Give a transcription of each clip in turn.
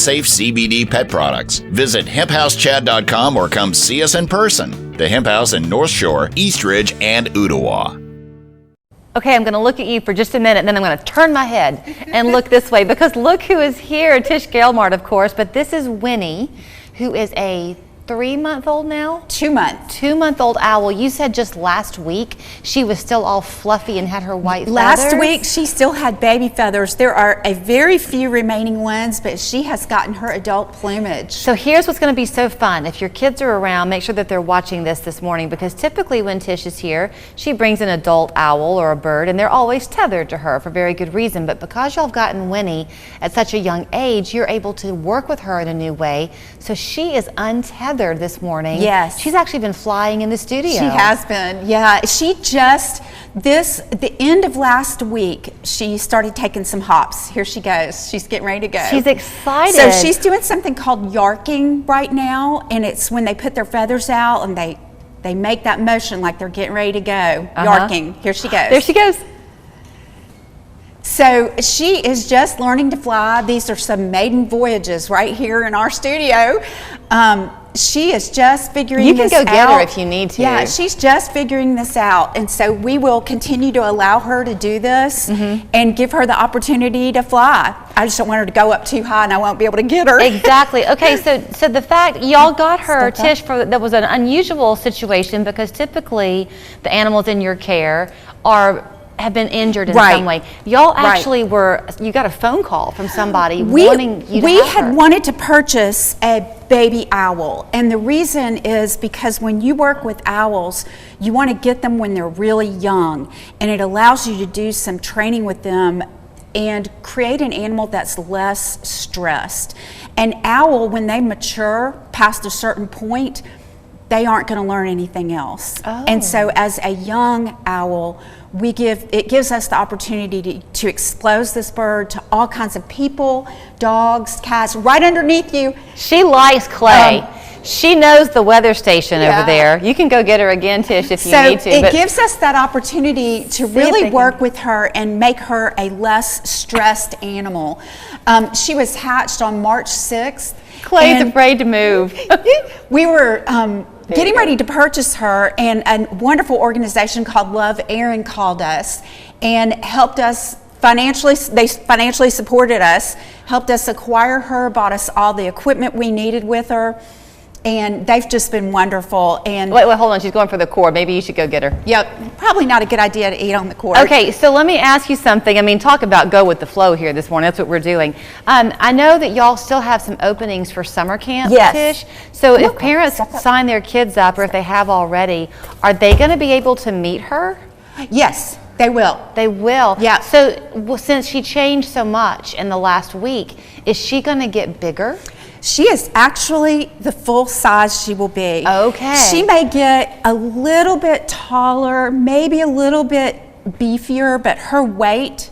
safe CBD pet products. Visit hemphousechad.com or come see us in person. The Hemp House in North Shore, East Ridge, and Ottawa. Okay, I'm going to look at you for just a minute, and then I'm going to turn my head and look this way, because look who is here. Tish Gailmard, of course, but this is Winnie, who is a 3-month-old now? 2 months. 2-month-old owl. You said just last week she was still all fluffy and had her white feathers? Last week she still had baby feathers. There are a very few remaining ones, but she has gotten her adult plumage. So here's what's going to be so fun. If your kids are around, make sure that they're watching this morning, because typically when Tish is here, she brings an adult owl or a bird, and they're always tethered to her for very good reason. But because y'all have gotten Winnie at such a young age, you're able to work with her in a new way. So she is untethered this morning. Yes. She's actually been flying in the studio. She has been, yeah. She just, the end of last week, she started taking some hops. Here she goes. She's getting ready to go. She's excited. So she's doing something called yarking right now, and it's when they put their feathers out and they make that motion like they're getting ready to go. Yarking. Here she goes. There she goes. So she is just learning to fly. These are some maiden voyages right here in our studio. She is just figuring this out. You can go get her if you need to. Yeah, she's just figuring this out. And so we will continue to allow her to do this and give her the opportunity to fly. I just don't want her to go up too high and I won't be able to get her. Exactly. Okay, so the fact y'all got her, Tish, that was an unusual situation, because typically the animals in your care have been injured in some way. Y'all actually you got a phone call from somebody wanting you to We have had her. wanted to purchase a baby owl, and the reason is because when you work with owls, you want to get them when they're really young, and it allows you to do some training with them and create an animal that's less stressed. An owl, when they mature past a certain point, they aren't going to learn anything else. And so as a young owl, it gives us the opportunity to expose this bird to all kinds of people, dogs, cats, right underneath you. She likes clay. She knows the weather station over there. You can go get her again, Tish, if you need to. So it gives us that opportunity to really work with her and make her a less stressed animal. She was hatched on March 6th. Clay's afraid to move. We were getting ready to purchase her, and a wonderful organization called Love Aaron called us and helped us financially. They financially supported us, helped us acquire her, bought us all the equipment we needed with her, and they've just been wonderful. And wait, hold on. She's going for the cord. Maybe you should go get her. Yep, probably not a good idea to eat on the cord. Okay, so let me ask you something. I mean, talk about go with the flow here this morning. That's what we're doing. I know that y'all still have some openings for summer camp, Tish. So if parents sign their kids up, or if they have already, are they going to be able to meet her? Yes, they will. They will? Yeah. So since she changed so much in the last week, is she going to get bigger? She is actually the full size she will be. Okay. She may get a little bit taller, maybe a little bit beefier, but her weight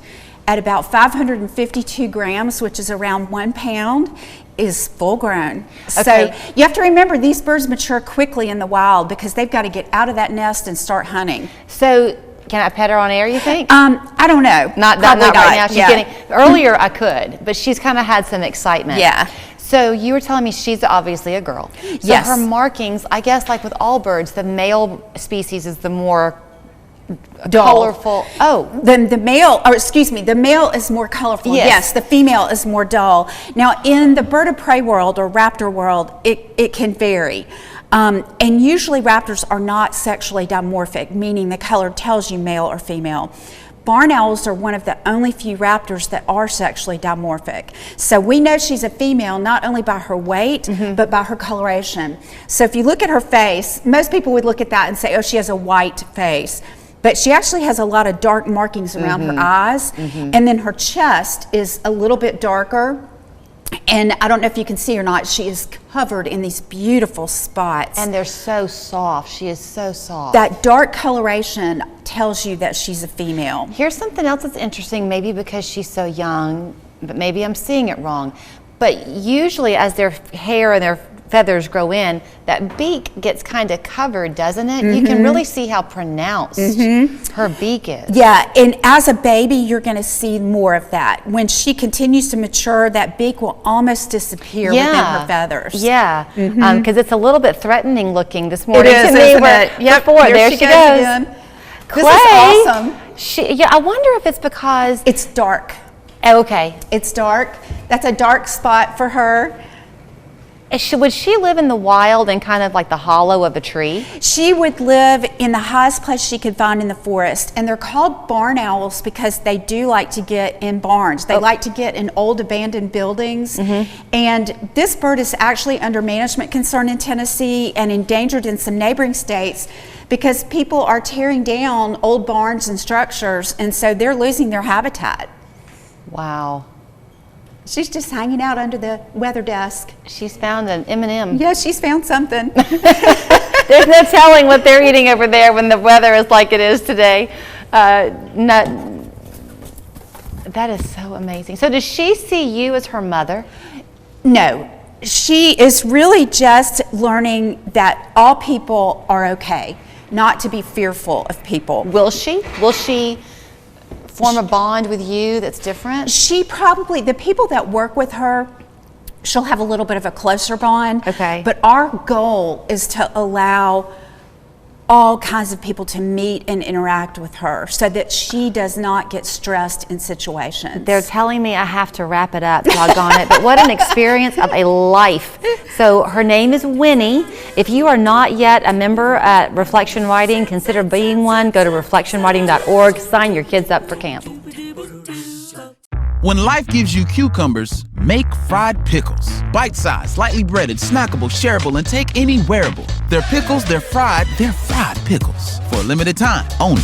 at about 552 grams, which is around 1 pound, is full grown. Okay. So you have to remember, these birds mature quickly in the wild because they've got to get out of that nest and start hunting. So can I pet her on air, you think? I don't know. Not right now. She's getting, earlier I could, but she's kind of had some excitement. Yeah. So you were telling me she's obviously a girl. So her markings, I guess like with all birds, the male species is the more colorful. Oh. Then the male is more colorful. Yes, the female is more dull. Now in the bird of prey world or raptor world, it can vary. And usually raptors are not sexually dimorphic, meaning the color tells you male or female. Barn owls are one of the only few raptors that are sexually dimorphic. So we know she's a female not only by her weight, but by her coloration. So if you look at her face, most people would look at that and say, oh, she has a white face. But she actually has a lot of dark markings around her eyes. And then her chest is a little bit darker. And I don't know if you can see or not, she is covered in these beautiful spots. And they're so soft. She is so soft. That dark coloration tells you that she's a female. Here's something else that's interesting, maybe because she's so young, but maybe I'm seeing it wrong. But usually as their hair and their feathers grow in, that beak gets kind of covered, doesn't it? You can really see how pronounced her beak is. Yeah, and as a baby, you're going to see more of that. When she continues to mature, that beak will almost disappear within her feathers. Yeah, because it's a little bit threatening looking this morning to me. Isn't it? Yep, there she goes. Again. Clay, this is awesome. I wonder if it's because it's dark. Oh, okay, it's dark. That's a dark spot for her. Would she live in the wild and kind of like the hollow of a tree? She would live in the highest place she could find in the forest, and they're called barn owls because they do like to get in barns. They like to get in old abandoned buildings, and this bird is actually under management concern in Tennessee and endangered in some neighboring states because people are tearing down old barns and structures, and so they're losing their habitat. Wow. She's just hanging out under the weather desk. She's found an M&M. Yeah, she's found something. There's no telling what they're eating over there when the weather is like it is today. That is so amazing. So does she see you as her mother? No. She is really just learning that all people are okay, not to be fearful of people. Will she? Will she form a bond with you that's different? She probably, the people that work with her, she'll have a little bit of a closer bond. Okay. But our goal is to allow all kinds of people to meet and interact with her so that she does not get stressed in situations. They're telling me I have to wrap it up, doggone it, but what an experience of a life. So her name is Winnie. If you are not yet a member at Reflection Writing, consider being one. Go to reflectionwriting.org, sign your kids up for camp. When life gives you cucumbers, make fried pickles. Bite-sized, lightly breaded, snackable, shareable, and take any wearable. They're pickles, they're fried pickles. For a limited time, only